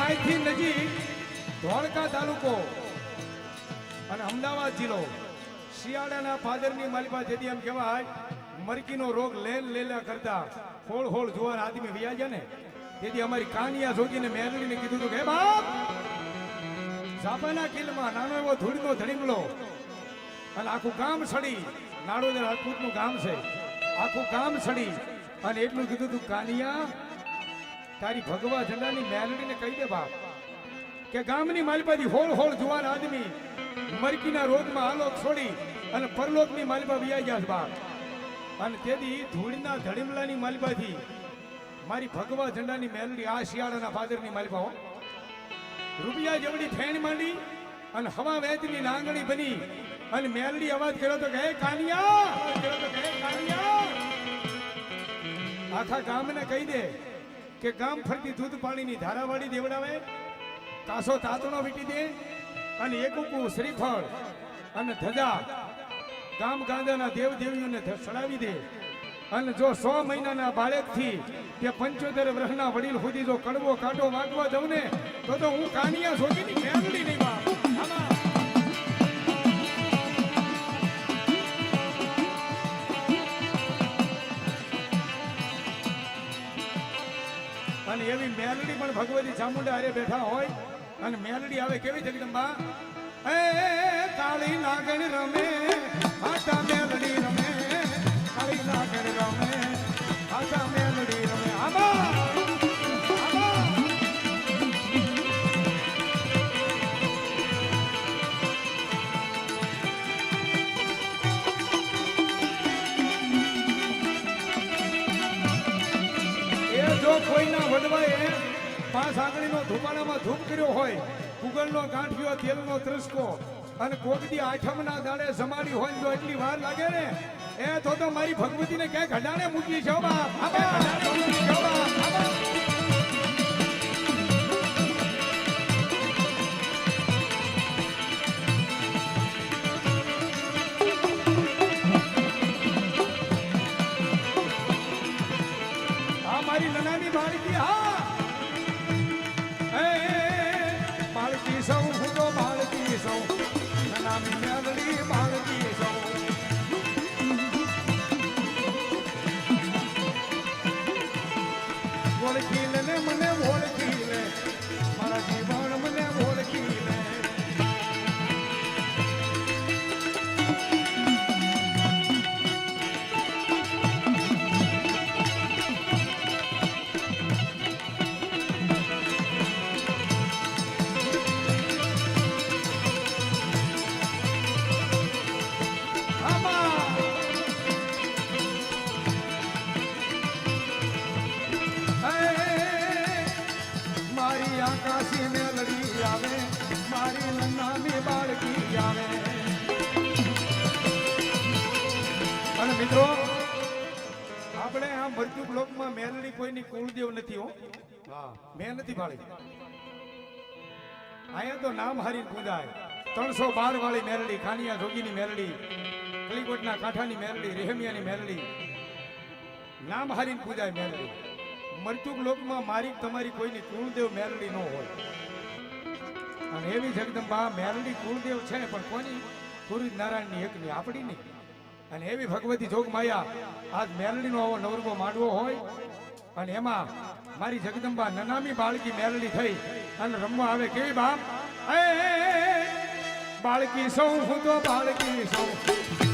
અહીંથી નજીક ધોળકા તાલુકો અને અમદાવાદ જિલ્લો શિયાળાના પાદરની માલિપા જેથી એમ કહેવાય મરકીનો રોગ લેલા કરતા હોળ હોળ જુવાર આદમી વ્યા ગયા ને તેથી અમારી કાનિયા જોગીને મેરડીને કીધું હતું કે બાપ ઝાપાના કિલ્લામાં નાનો એવો ધૂળનો ધડીંગલો અને આખું ગામ સડી નાડોદર રાજપૂતનું ગામ છે આખું ગામ સડી અને એટલું કીધું તું કાનિયા તારી ભગવા ઝંડાની મેરડીને કહી દે બાપ કે ગામની માલિપાથી હોળ હોળ જુવાર આદમી મરકીના રોગમાં આલોક છોડી અને પરલોકની માલિપા વિયા ગયા બાપ અને તેથી ધૂળના ધડીમલાની માલિપાથી મારી ભગવા ઝંડાની મેલડી આ શિયાળાના પાદરની માલિપા રૂપિયા જેવડી ફેણ માંડી અને હવા વેચની નાંગણી બની અને મેલડી અવાજ કર્યો તો કે હે કાનિયા આખા ગામને કહી દે કે ગામ ફરતી દૂધ પાણીની ધારાવાળી દેવડાવે કાસો તાતણો વીટી દે અને એકુકુ શ્રીફળ અને ધજા ગામ ગાંધાના દેવદેવીઓને સડાવી દે અને જો 100 મહિનાના બાળકથી કે 75 વર્ષના વડીલ સુધી જો કડવો કાંટો વાગવા દઉં ને તો હું કાનિયા જોગીની મેલડી નહીં બાપ અને એવી મેલડી પણ ભગવતી ચામુંડા હારે બેઠા હોય અને મેલડી આવે કેવી જગદંબા એ કાળી નાગણ રમે આટા મેલડી રમે કાળી નાગણ રમે આટા મેલડી રમે આમાં કોઈના વડવાએ 5 આંગળીનો ધૂપાણામાં ધૂપ કર્યો હોય કુગળનો ગાંઠિયો તેલનો ત્રસકો અને કોકદી આઠમના દાડે જમાડી હોય જો એટલી વાર લાગે ને એ તો મારી ભગવતીને ક્યાંક હડાણે મૂકી છે બાપ મારી નનાની બાળકી હા બાળકી સૌ હું તો બાળકી સૌ નનાની મેલડી બાળકી સૌ ઓળખી લે ને મને ઓળખી લે મારા જીવન મને ઓળખી લે આકાશી મેલડી આવે મારી નનામી બાળકી આવે અને મિત્રો આપણે આ મૃત્યુ બ્લોકમાં મેલડી કોઈની કુળદેવ નથી હો મેં નથી ભાળી અહીંયા તો નામ હારીને પૂજાય 312 વાળી મેલડી કાનિયા જોગીની મેલડી કલીકોટના કાંઠાની મેલડી રેહમિયાની મેલડી નામ હારીને પૂજાય મેલડી મૃત્યુક લોકમાં મારી તમારી કોઈની કુળદેવ મેલડી ન હોય અને એવી જગદંબા મેલડી કુળદેવ છે પણ કોની સૂર્ય નારાયણની એકની આપણી નહીં અને એવી ભગવતી જોગ માયા આજ મેલડીનો આવો નવરગો માંડવો હોય અને એમાં મારી જગદંબા નનામી બાળકી મેલડી થઈ અને રમવા આવે કેવી બાપ બાળકી સૌ હું તો બાળકી સૌ